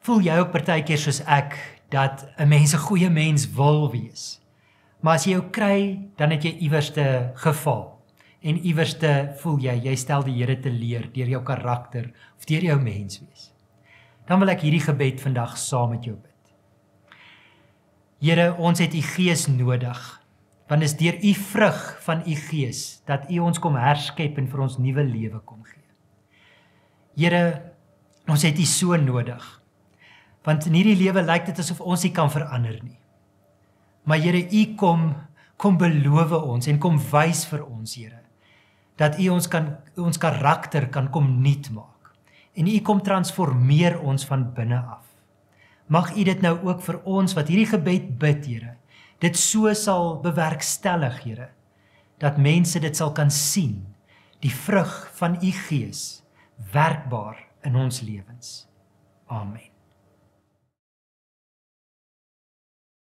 Voel jy ook partykeer soos ek, dat 'n mens 'n goeie mens wil wees? Maar as jy jou kry, dan het jy iewerste geval. En iewerste voel jy stel die Here teleur deur jou karakter of deur jou mens wees. Dan wil ek hierdie gebed vandag saam met jou bid. Here, ons het u Gees nodig, want is deur u vrug van u Gees dat u ons kom herskep en vir ons nuwe lewe kom gee. Here, ons het u so nodig, want in hierdie lewe lyk dit asof ons nie kan verander nie. Maar Here, u kom beloof ons en kom wys vir ons, Here, dat u ons karakter kan kom nuut maak. En u kom transformeer ons van binne af. Mag u dit nou ook vir ons wat hierdie gebed bid, Here, dit so sal bewerkstellig, Here, dat mense dit sal kan sien, die vrug van u Gees, werkbaar in ons lewens. Amen.